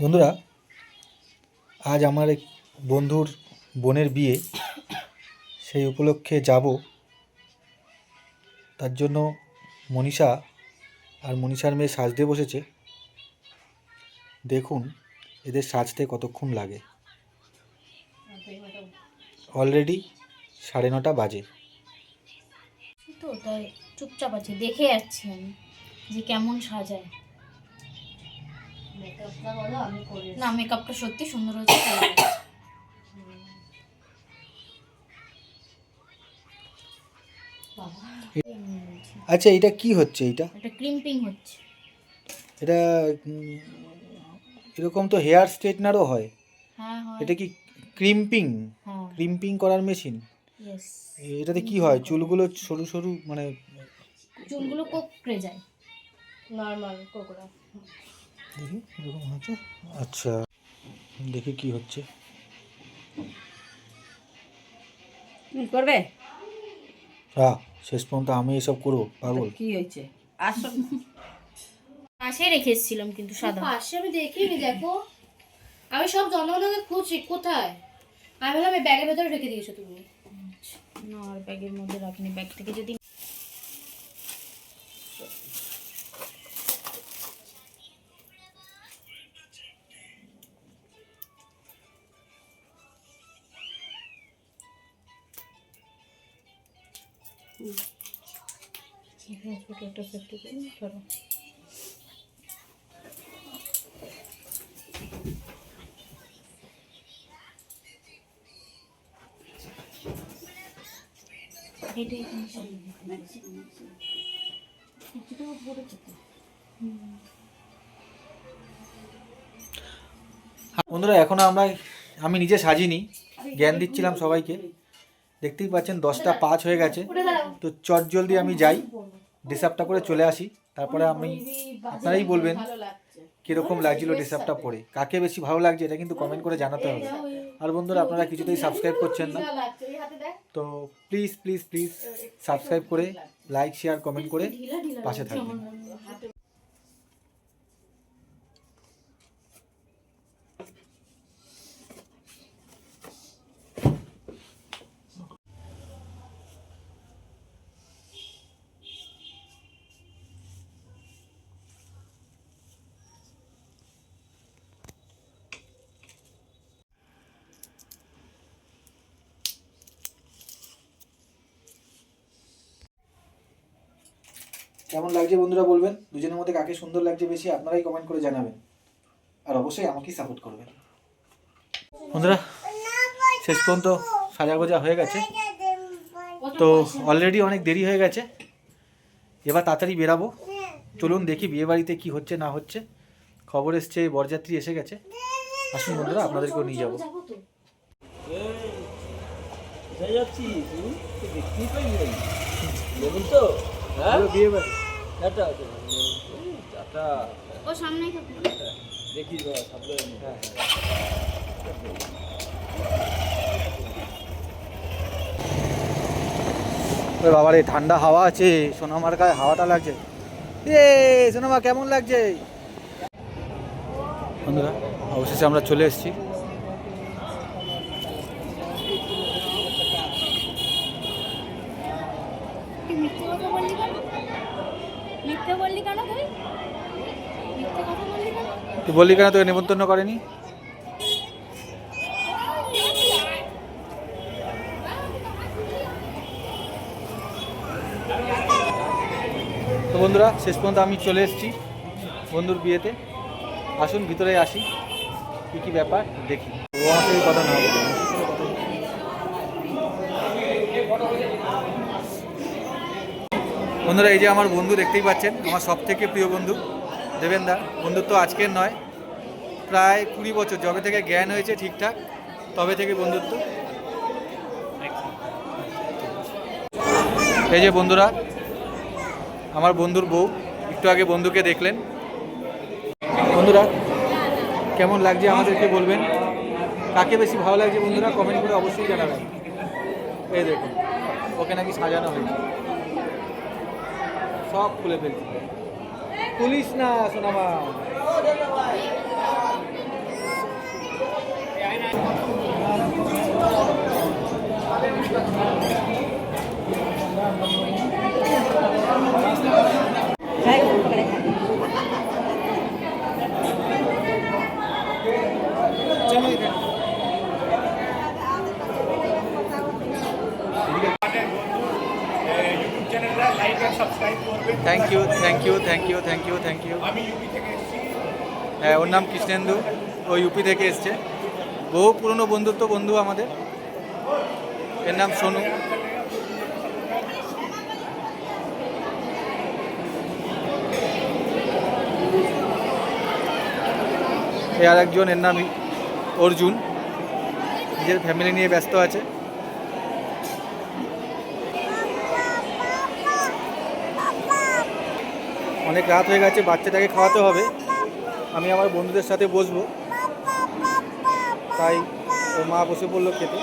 বন্ধুরা, আজ আমার এক বন্ধুর বোনের বিয়ে, সেই উপলক্ষে যাব। তার জন্য মনীষা আর মনীষার মেয়ে সাজতে বসেছে। দেখুন এদের সাজতে কতক্ষণ লাগে। অলরেডি 9:30 বাজে। তো তাই চুপচাপ আছে, দেখে যাচ্ছি আমি যে কেমন সাজায়। না, মেকআপটা সত্যি সুন্দর হচ্ছে। আচ্ছা, এটা কি হচ্ছে? এটা ক্রিম্পিং হচ্ছে। এটা এরকম তো হেয়ার স্ট্রেটনারও হয়। হ্যাঁ হয়। এটা কি ক্রিম্পিং? হ্যাঁ, ক্রিম্পিং করার মেশিন। ইয়েস। এটাতে কি হয়? চুলগুলো সরু সরু, মানে চুলগুলো কোঁকড়ে যায়, নর্মাল কোঁকড়া। দেখি এরকম হচ্ছে। আচ্ছা, দেখি কি হচ্ছে। তুমি করবে? হ্যাঁ, শেষ পর্যন্ত আমি এসব করবো? পাগল। কি হয়েছে? আসো। পাশে রেখে এসেছিলাম কিন্তু সাদা। পাশে আমি দেখিনি, দেখো আমি সব জনগণকে খুঁজছি কোথায়। আমি বললাম এই ব্যাগের ভেতরে রেখে দিয়েছো তুমি। না, আর ব্যাগের মধ্যে রাখিনি। ব্যাগ থেকে যদি একটা সেফটি করি, ধরো। বন্ধুরা, এখনো আমি নিজে সাজিনি, জ্ঞান দিচ্ছিলাম সবাইকে। দেখতেই পাচ্ছেন 10টা 5 হয়ে গেছে। তো চট জলদি আমি যাই, ডিসার্ভটা করে চলে আসি। তারপরে আপনারাই বলবেন কীরকম লাগছিল ডিসার্ভটা পরে। কাকে বেশি ভালো লাগছে এটা কিন্তু কমেন্ট করে জানাতে হবে। আর বন্ধুরা, আপনারা কিছুতেই সাবস্ক্রাইব করছেন না, তো প্লিজ প্লিজ প্লিজ সাবস্ক্রাইব করে লাইক শেয়ার কমেন্ট করে পাশে থাকবেন। কেমন লাগছে বন্ধুরা বলবেন। দুজনের মধ্যে কাকে সুন্দর লাগছে বেশি আপনারাই কমেন্ট করে জানাবেন। আর অবশ্যই আমাকেই সাপোর্ট করবেন। বন্ধুরা, শেষ পর্যন্ত সাজাগোজা হয়ে গেছে। তো অলরেডি অনেক দেরি হয়ে গেছে, এবার তাড়াতাড়ি বেরাবো। চলুন দেখি বিয়েবাড়িতে কি হচ্ছে না হচ্ছে। খবর এসছে বরযাত্রী এসে গেছে। আসুন বন্ধুরা, আপনাদেরকেও নিয়ে যাবো। বিয়ে বাড়ি ও সামনেই থাকবে। দেখি বাবার এই ঠান্ডা হাওয়া আছে, সোনামার গায়ে হাওয়াটা লাগছে। সোনামা কেমন লাগছে? বন্ধুরা, অবশেষে আমরা চলে এসেছি। তুই বললি কেন তোকে নিমন্ত্রণ করেনি? তো বন্ধুরা, শেষ পর্যন্ত আমি চলে এসেছি বন্ধুর বিয়েতে। আসুন ভিতরে আসি, কী কী ব্যাপার দেখি। ও আমাকে এই কথা না বলে। বন্ধুরা, এই যে আমার বন্ধু দেখতেই পাচ্ছেন, আমার সব থেকে প্রিয় বন্ধু দেবেনদা। বন্ধুত্ব আজকের নয়, প্রায় 20 বছর, যবে থেকে জ্ঞান হয়েছে ঠিকঠাক তবে থেকে বন্ধুত্ব। এই যে বন্ধুরা, আমার বন্ধুর বউ। একটু আগে বন্ধুকে দেখলেন। বন্ধুরা, কেমন লাগছে আমাদেরকে বলবেন। কাকে বেশি ভালো লাগছে বন্ধুরা কমেন্ট করে অবশ্যই জানাবেন। এই দেখুন, ওকে নাকি সাজানো হয়েছে, সব খুলে ফেলছি। পুলিশ না সোনামা। হ্যাঁ, ওর নাম কৃষ্ণেন্দু, ও ইউপি থেকে এসছে। বহু পুরনো বন্ধু আমাদের। এর নাম সোনু। এ আর একজন, এর নাম অর্জুন, নিজের ফ্যামিলি নিয়ে ব্যস্ত আছে। অনেক রাত হয়ে গেছে, বাচ্চাটাকে খাওয়াতে হবে। আমি আমার বন্ধুদের সাথে বসবো, তাই ও মা বসে পড়লো খেতে।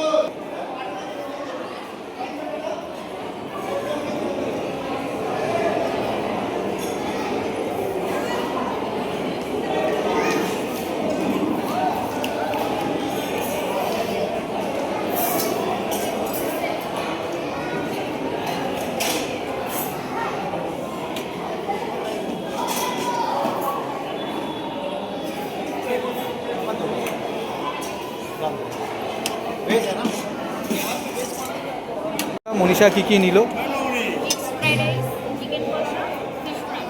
মনীষা কি কি নিল? ফ্রাইড রাইস, চিকেন কষা, ফিশ ফ্রাই।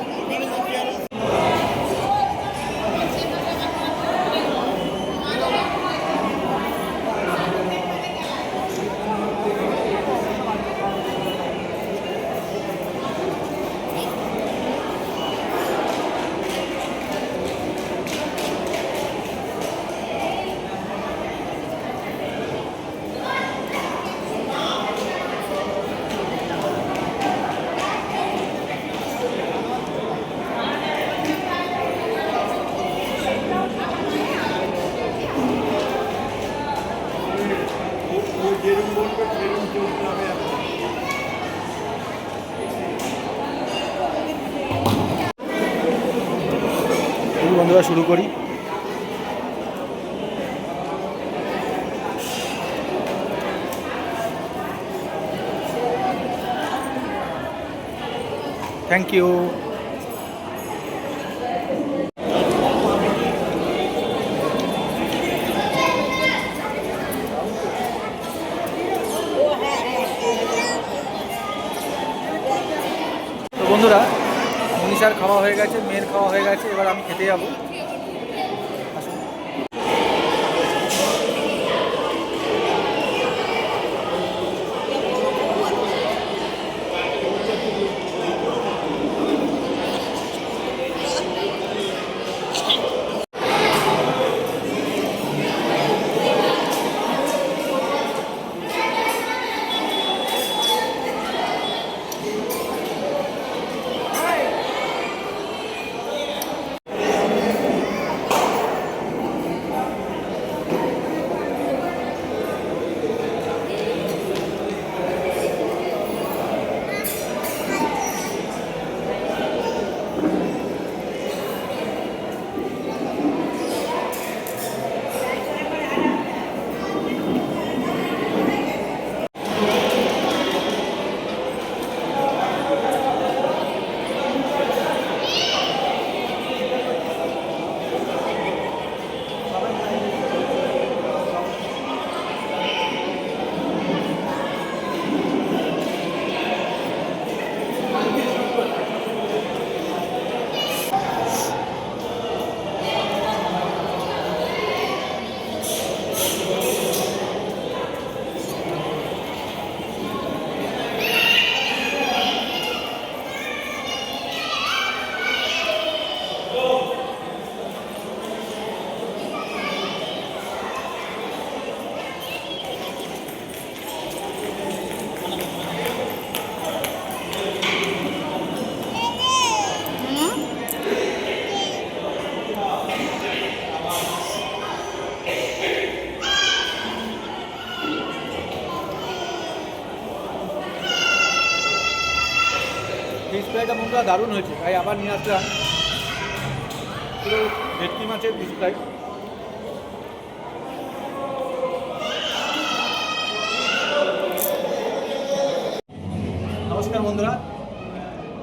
বন্ধুরা, শুরু করি। Thank you. তো বন্ধুরা, মনীষার খাওয়া হয়ে গেছে, মেয়ের খাওয়া হয়ে গেছে, এবার আমি খেতে যাবো। ফিশ ফ্রাইটা মনটা দারুণ হয়েছে, তাই আবার নিয়ে আসলাম। পুরো ভেটকি মাছের ফিশ ফ্রাই। নমস্কার বন্ধুরা,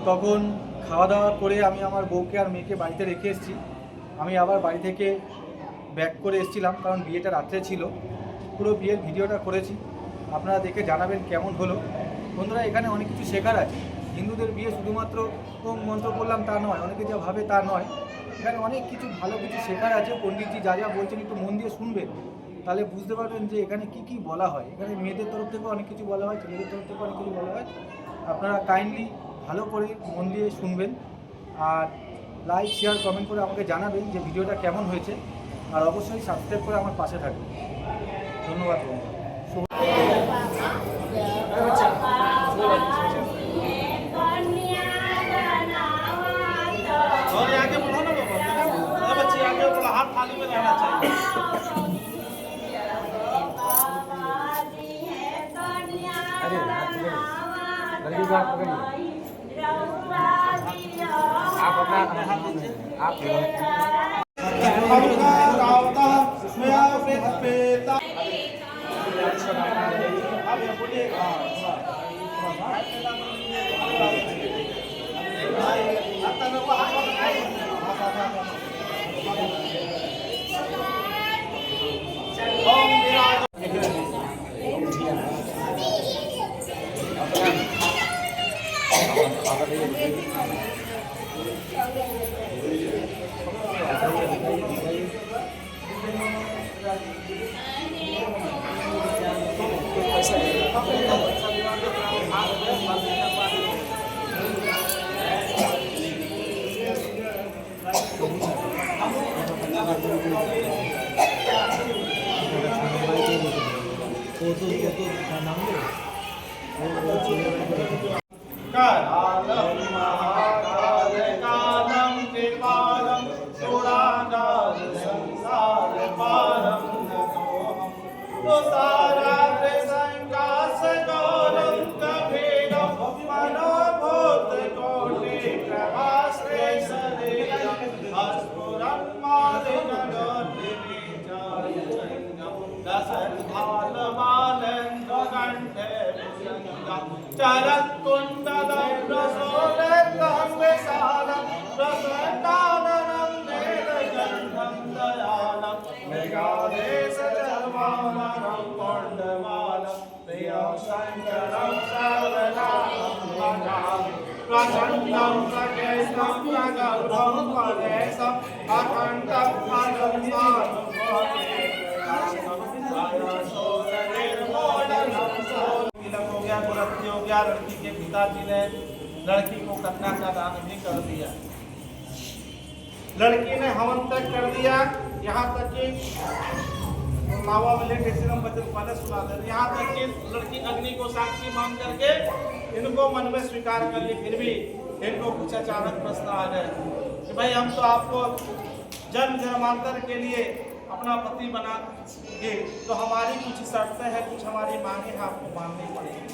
তখন খাওয়া দাওয়া করে আমি আমার বউকে আর মেয়েকে বাড়িতে রেখে এসেছি। আমি আবার বাড়ি থেকে ব্যাক করে এসেছিলাম, কারণ বিয়েটা রাত্রে ছিল। পুরো বিয়ের ভিডিওটা করেছি, আপনারা দেখে জানাবেন কেমন হলো। বন্ধুরা, এখানে অনেক কিছু শেখার আছে। হিন্দুদের বিয়ে শুধুমাত্র ওম মন্ত্র করলাম তা নয়, অনেকে যা ভাবে তা নয়। এখানে অনেক কিছু ভালো কিছু শেখার আছে। পণ্ডিতজি যা যা বলছেন একটু মন দিয়ে শুনবেন, তাহলে বুঝতে পারবেন যে এখানে কি কি বলা হয়। এখানে মেয়েদের তরফ থেকেও অনেক কিছু বলা হয়, ছেলেদের তরফ থেকেও অনেক কিছু বলা হয়। আপনারা কাইন্ডলি ভালো করে মন দিয়ে শুনবেন, আর লাইক শেয়ার কমেন্ট করে আমাকে জানাবেন যে ভিডিওটা কেমন হয়েছে, আর অবশ্যই সাবস্ক্রাইব করে আমার পাশে থাকবেন। ধন্যবাদ বন্ধুরা। और आगे बढ़ो ना बाबा, बच्चे आगे बढ़ो, हाथ थाली में रहना चाहिए। अरे लड़की को हाथ पकड़िए, आप अपना हाथ दीजिए, आप कालं महाकालं कृपालं पुराणां संसारपारं नतोऽहं तुषाराद्रिसङ्काशगौरं कभीरं मनोभूतकोटिप्रभाश्रेशरीरं अस्फुरन्मादिगणोद्दिनीचारुचन्द्रं दशधालमालेन्दुकण्ठे भुजङ्गं चरत्कुण्डलं प्रसोदकं विशालं प्रसन्नाननं नीलकण्ठं दयालं मृगादेशधर्माननं कोण्डमालं प्रियं शङ्करं सर्वनाथं भजामि प्रचण्डं प्रकेशं प्रगल्भं परेशम् अखण्डं अजन्मानुभवति हो गया, गुरत्ती हो गया। लड़की के पिताजी ने लड़की को कन्या का दान भी कर दिया, लड़की ने हवन तक कर दिया। यहाँ तक कि नावा मिले वचन पहले सुना दे, यहाँ तक कि लड़की अग्नि को साक्षी मान करके इनको मन में स्वीकार कर ली। फिर भी इनको कुछ अचानक प्रश्न आ गए कि भाई हम तो आपको जन्म जन्मांतर के लिए अपना पति बनाएंगे, तो हमारी कुछ शर्तें हैं, कुछ हमारी मांगे हैं, आपको माननी पड़ेगी।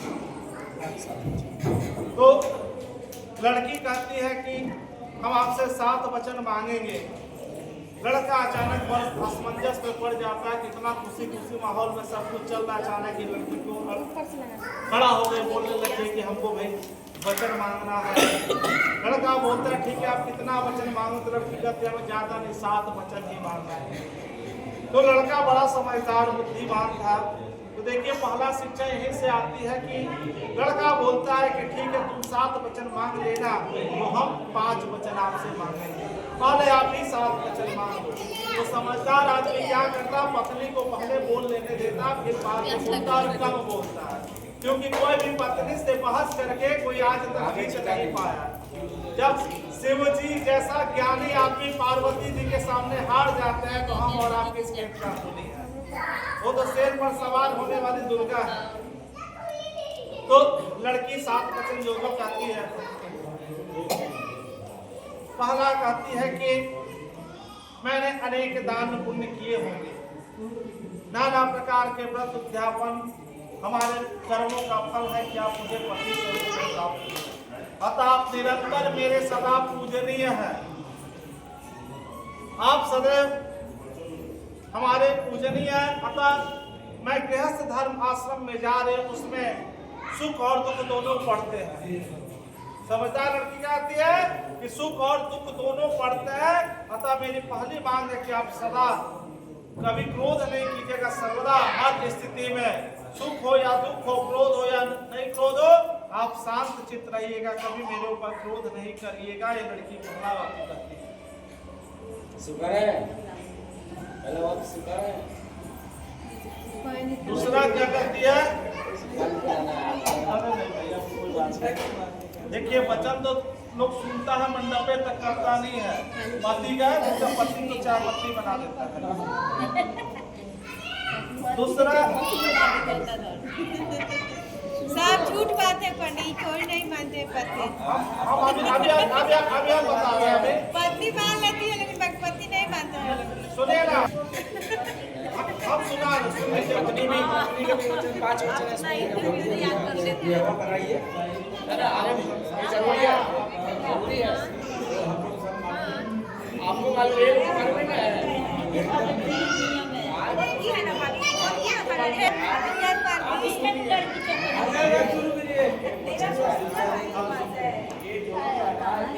तो लड़की कहती है कि हम आपसे 7 वचन मांगेंगे। लड़का अचानक बस असमंजस में पड़ जाता है, कितना खुशी खुशी माहौल में सब कुछ चल रहा है। अचानक ही लड़की को खड़ा हो गए, बोलने लगे कि हमको भाई वचन मांगना है। लड़का बोलता है ठीक है, आप कितना वचन मांगो। तो लड़की कहती है हमें ज्यादा नहीं, 7 वचन ही मांगना है। तो लड़का बड़ा समझदार बुद्धिमान था। तो देखिए पहला शिक्षा यहीं से आती है कि लड़का बोलता है कि ठीक है तुम 7 वचन मांग लेना, तो हम 5 वचन आपसे मांगेंगे, पहले आप ही 7 वचन मांग लो। तो समझदार आदमी क्या करता, पत्नी को पहले बोल लेने देता, फिर बाद में बोलता और कम बोलता है। क्योंकि कोई भी पत्नी से बहस करके कोई आज तक जीत नहीं पाया। जब शिव जी जैसा ज्ञानी आदमी पार्वती जी के सामने हार जाते हैं, तो हम और आपके स्टेट का होनी है। वो तो शेर पर सवार होने वाली दुर्गा है। तो लड़की 7 वचन जो कहती है, पहला कहती है कि मैंने अनेक दान पुण्य किए होंगे, नाना प्रकार के व्रत उद्यापन हमारे कर्मों का फल है कि आप मुझे पति स्वरूप में प्राप्त करें। अतः आप निरंतर मेरे सदा पूजनीय हैं, आप सदैव हमारे पूजनीय हैं। अतः मैं गृहस्थ धर्म आश्रम में जा रहे, उसमें सुख और दुख दोनों पड़ते हैं। समझदार लड़की कहती है कि सुख और दुख दोनों पड़ते हैं। अतः मेरी पहली मांग है कि आप सदा कभी क्रोध नहीं कीजिएगा, सर्वदा हर स्थिति में सुख हो या दुख हो, क्रोध हो या नहीं क्रोध हो, आप शांत चित्त रहिएगा, कभी मेरे ऊपर क्रोध नहीं करिएगा। ये लड़की पहला बात करती है। दूसरा क्या करती है? देखिए वचन तो लोग सुनता है, मंडपे तक करता नहीं है। पति का है तो पति तो चाय पत्ती बना देता है। दूसरा सब झूठ बात है पंडित, कोई नहीं मानते पति। हम अभी बता रहे हैं। पत्नी मान लेती है लेकिन पति नहीं मानता है। सुनिए ना, हम सुना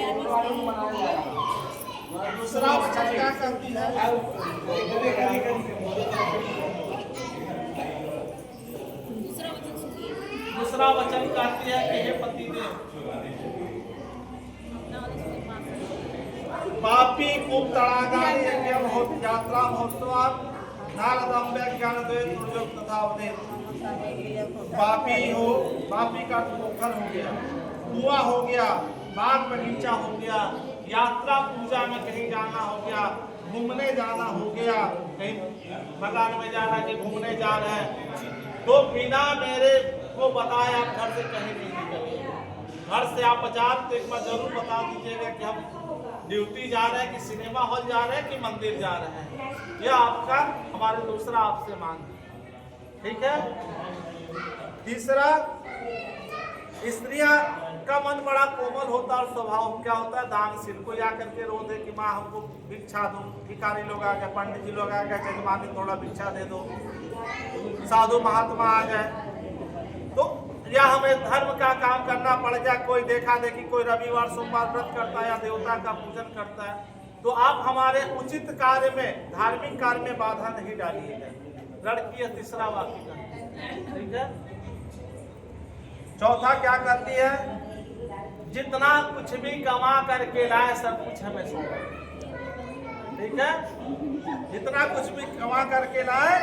आपको मालूम दूसरा वचन क्या करती है? दूसरा वचन कहती है कि हे पतिदेव, पापी खूब तड़ागारी यज्ञम हो यात्रा महोत्सवात नारदम्बे ज्ञानद्वैत दुर्योग तथा उदेत। पापी हो, पापी का पोखर हो गया, कुआं हो गया, बाग बगीचा हो गया, यात्रा पूजा में कहीं जाना हो गया, घूमने जाना हो गया, कहीं मकान में जाना कि घूमने जा रहे हैं, तो बिना मेरे को बताए आप घर से कहीं नहीं निकलिए। घर से आप बाजार तो एक बार जरूर बता दीजिएगा कि हम ड्यूटी जा रहे हैं कि सिनेमा हॉल जा रहे हैं कि मंदिर जा रहे हैं। यह आपका हमारे दूसरा आपसे मांग है, ठीक है। तीसरा, स्त्रियां का मन बड़ा कोमल होता है और स्वभाव क्या होता है दानशील। कोई आकर के रो दे कि माँ हमको भिक्षा दो, भिखारी लोग आ गए, पंडित जी लोग आ गए, जजमानी थोड़ा भिक्षा दे दो, साधु महात्मा आ गए, तो या हमें धर्म का काम करना पड़ जाए, कोई देखा देखी कोई रविवार सोमवार व्रत करता है या देवता का पूजन करता है, तो आप हमारे उचित कार्य में, धार्मिक कार्य में बाधा नहीं डालिएगा। लड़की है तीसरा वाक्य का, ठीक है। चौथा क्या करती है? जितना कुछ भी कमा करके लाए सब कुछ हमें सौंप, ठीक है। जितना कुछ भी कमा करके लाए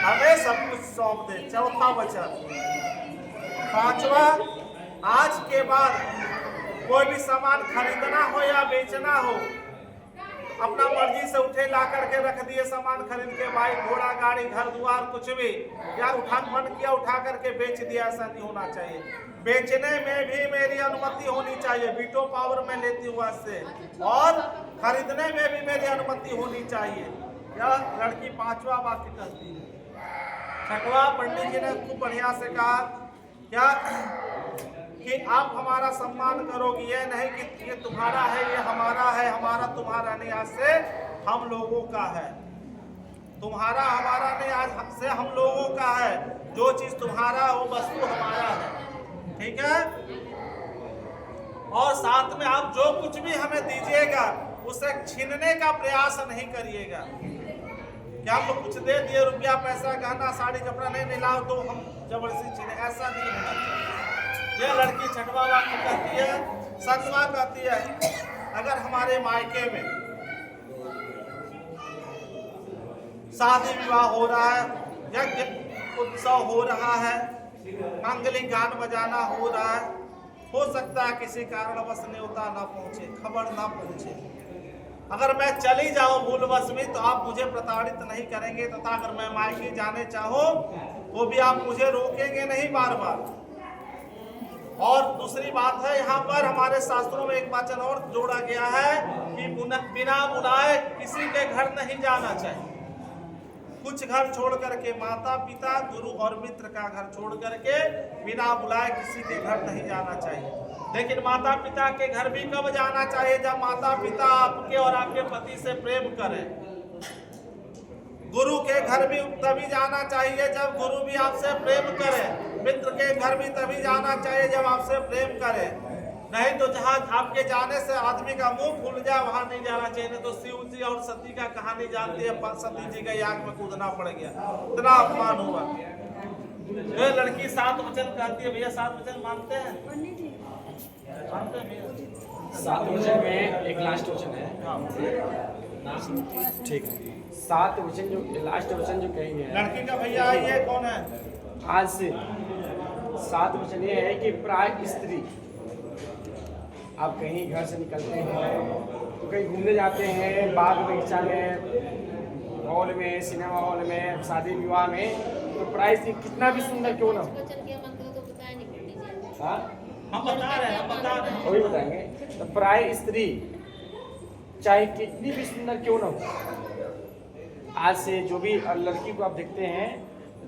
हमें सब कुछ सौंप दे। चौथा वचन। पांचवा, आज के बाद कोई भी सामान खरीदना हो या बेचना हो, अपना मर्जी से उठे ला करके रख दिए सामान खरीद के, बाइक घोड़ा गाड़ी घर द्वार कुछ भी, या उठा मन किया उठा करके बेच दिया, ऐसा नहीं होना चाहिए। बेचने में भी मेरी अनुमति होनी चाहिए, वीटो पावर में लेती हूँ इससे, और खरीदने में भी मेरी अनुमति होनी चाहिए। यह लड़की पांचवा वाक्य कहती है। छठवा, पंडित जी ने खूब बढ़िया से कहा क्या कि आप हमारा सम्मान करोगे, ये नहीं कि ये तुम्हारा है ये हमारा है, हमारा तुम्हारा नहीं, आज से हम लोगों का है। तुम्हारा हमारा नहीं, आज से हम लोगों का है। जो चीज तुम्हारा वो वस्तु हमारा है, ठीक है। और साथ में आप जो कुछ भी हमें दीजिएगा उसे छीनने का प्रयास नहीं करिएगा। क्या हम लोग कुछ दे दिए, रुपया पैसा गहना साड़ी कपड़ा नहीं मिला तो हम जबरदस्ती छीने, ऐसा नहीं होना चाहिए। यह लड़की छठवा वाक्य कहती है। सातवां कहती है, अगर हमारे मायके में शादी विवाह हो रहा है, यज्ञ उत्सव हो रहा है, मांगलिक गान बजाना हो रहा है, हो सकता है किसी कारणवश न्योता न पहुंचे, खबर न पहुंचे, अगर मैं चली जाऊं भूलवश में तो आप मुझे प्रताड़ित नहीं करेंगे, तथा अगर मैं मायके जाने चाहूं वो भी आप मुझे रोकेंगे नहीं बार बार। और दूसरी बात है, यहाँ पर हमारे शास्त्रों में एक वचन और जोड़ा गया है कि बिना बुलाए किसी के घर नहीं जाना चाहिए। कुछ घर छोड़ करके, माता पिता गुरु और मित्र का घर छोड़ करके बिना बुलाए किसी के घर नहीं जाना चाहिए। लेकिन माता पिता के घर भी कब जाना चाहिए? जब माता पिता आपके और आपके पति से प्रेम करें। गुरु के घर भी तभी जाना चाहिए जब गुरु भी आपसे प्रेम करे। मित्र के घर भी तभी जाना चाहिए जब आपसे प्रेम करे। नहीं तो जहाँ आपके जाने से आदमी का मुंह खुल जाए वहां नहीं जाना चाहिए। नहीं तो शिव जी और सती का कहानी जानते हैं, सती जी का आग में कूदना पड़ गया, इतना अपमान हुआ। ये लड़की 7 वचन कहती है। भैया 7 वचन मानते हैं? मानते हैं भैया? 7 वचन में एक लास्ट वचन है। ठीक है। 7 वचन जो लास्ट वचन जो कहेंगे लड़की का भैया ये कौन है? आज से 7 वचन ये है कि प्राय स्त्री, आप कहीं घर से निकलते हैं तो कहीं घूमने जाते हैं, बाग बगीचा में, हॉल में, सिनेमा हॉल में, शादी विवाह में, तो प्राय स्त्री कितना भी सुंदर क्यों ना हो, हाँ हम बता रहे हैं वही बताएंगे। तो प्राय स्त्री चाहे कितनी भी सुंदर क्यों ना हो, आज से जो भी लड़की को आप देखते हैं,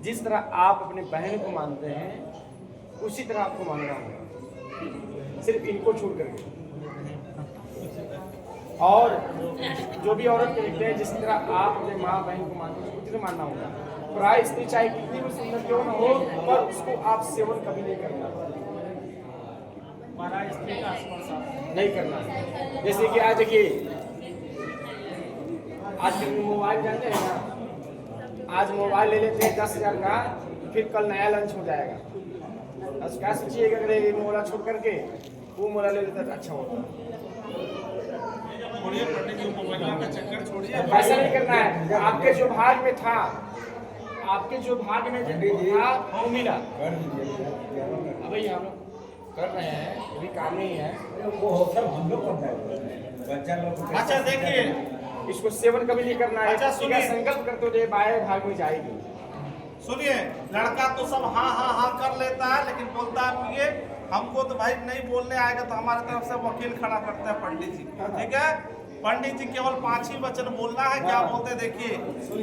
जिस तरह आप अपने बहन को मानते हैं उसी तरह आपको मानना होगा, सिर्फ इनको छोड़ करके। और जो भी औरत को देखते हैं, जिस तरह आप अपने माँ बहन को मानते हैं उसी तरह मानना होगा। प्राय स्त्री चाहे कितनी भी सुंदर क्यों ना हो, पर उसको आप सेवन कभी नहीं करना, नहीं करना है। जैसे कि आज देखिए, आजकल मोबाइल जानते हैं ना, आज मोबाइल ले लेते हैं 10,000 का, फिर कल नया लॉन्च हो जाएगा। आज क्या सोचिएगा, अगर ये मोबाइल छोड़ करके वो मोबाइल ले लेता तो अच्छा होता। ऐसा नहीं करना है। आपके जो भाग में था, आपके जो भाग में था वो मिला। अभी हम लोग कर रहे हैं, ये भी काम नहीं है। अच्छा देखिए, इसको सेवन कभी नहीं करना है। अच्छा, सुनिए। संकल्प करते हुए बाएं भाग में जाएगी। सुनिए, लड़का तो सब हाँ हाँ हाँ कर लेता है, लेकिन बोलता है पिए, हमको तो भाई नहीं बोलने आएगा तो हमारे तरफ से वकील खड़ा करते हैं पंडित जी। ठीक है, पंडित जी केवल 5 ही वचन बोलना है। क्या बोलते हैं देखिए,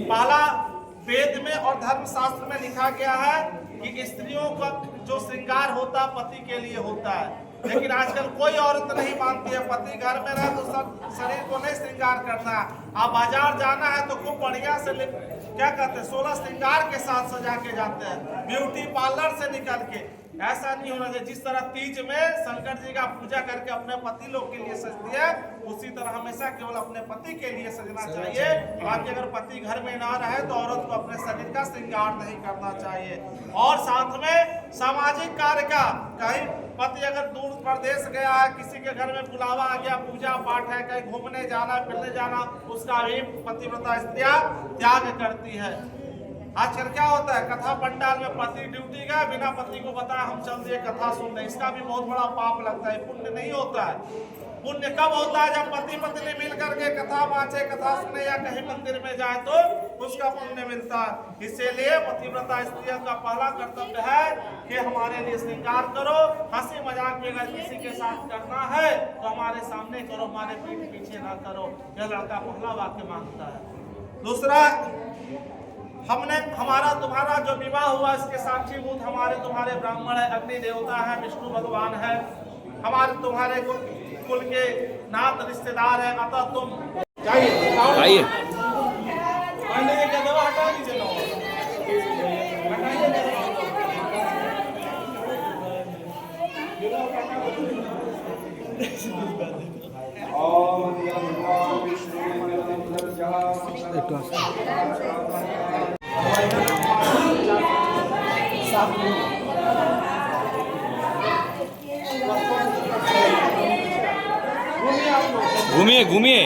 पहला, वेद में और धर्म शास्त्र में लिखा गया है कि स्त्रियों का जो श्रृंगार होता है पति के लिए होता है, लेकिन आजकल कोई औरत नहीं मानती है। पति घर में रहे तो शरीर को नहीं श्रृंगार करना है। आप बाजार जाना है तो खूब बढ़िया से क्या कहते हैं, 16 श्रृंगार के साथ सजा के जाते हैं, ब्यूटी पार्लर से निकल के। ऐसा नहीं होना चाहिए। जिस तरह तीज में शंकर जी का पूजा करके अपने पति लोग के लिए सजती है, उसी तरह हमेशा केवल अपने पति के लिए सजना चाहिए। बाकी अगर पति घर में ना रहे तो औरत को अपने शरीर का श्रृंगार नहीं करना चाहिए। और साथ में सामाजिक कार्य का, कहीं पति अगर दूर प्रदेश गया है, किसी के घर में बुलावा आ गया, पूजा पाठ है, कहीं घूमने जाना, फिरने जाना, उसका भी पतिव्रता स्त्रियां त्याग करती है। आजकल क्या होता है, कथा पंडाल में पति ड्यूटी गया, बिना पति को बताया हम चल दिए कथा सुनने, इसका भी बहुत बड़ा पाप लगता है, पुण्य नहीं होता है। पुण्य कब होता है, जब पति पत्नी मिल करके कथा वाचे, कथा सुने या कहीं मंदिर में जाए तो उसका पुण्य मिलता है। इसीलिए पतिव्रता स्त्रियों का पहला कर्तव्य है कि हमारे लिए श्रृंगार करो। हंसी मजाक भी अगर किसी के साथ करना है तो हमारे सामने करो, हमारे पीठ पीछे ना करो। यह लड़का पहला वाक्य मांगता है। दूसरा, हमने हमारा तुम्हारा जो विवाह हुआ इसके साक्षीभूत हमारे तुम्हारे ब्राह्मण है, अग्नि देवता है, विष्णु भगवान है, हमारे तुम्हारे कुल के नात रिश्तेदार है, अतः तुम आइए। पंडित जी का दवा हटा दीजिए ना। घूमिए घूमिए।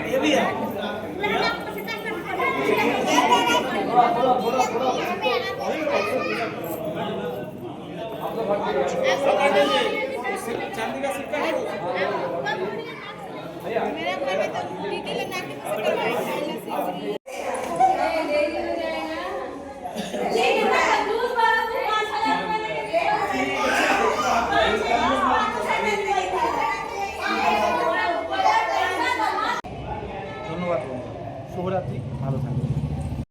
ये भी है। चांदी का सिक्का है। मेरा घर में तो दीदी लगा के मुझसे करवाई। ধন্যবাদ। শুভরাত্রি, ভালো থাকবেন।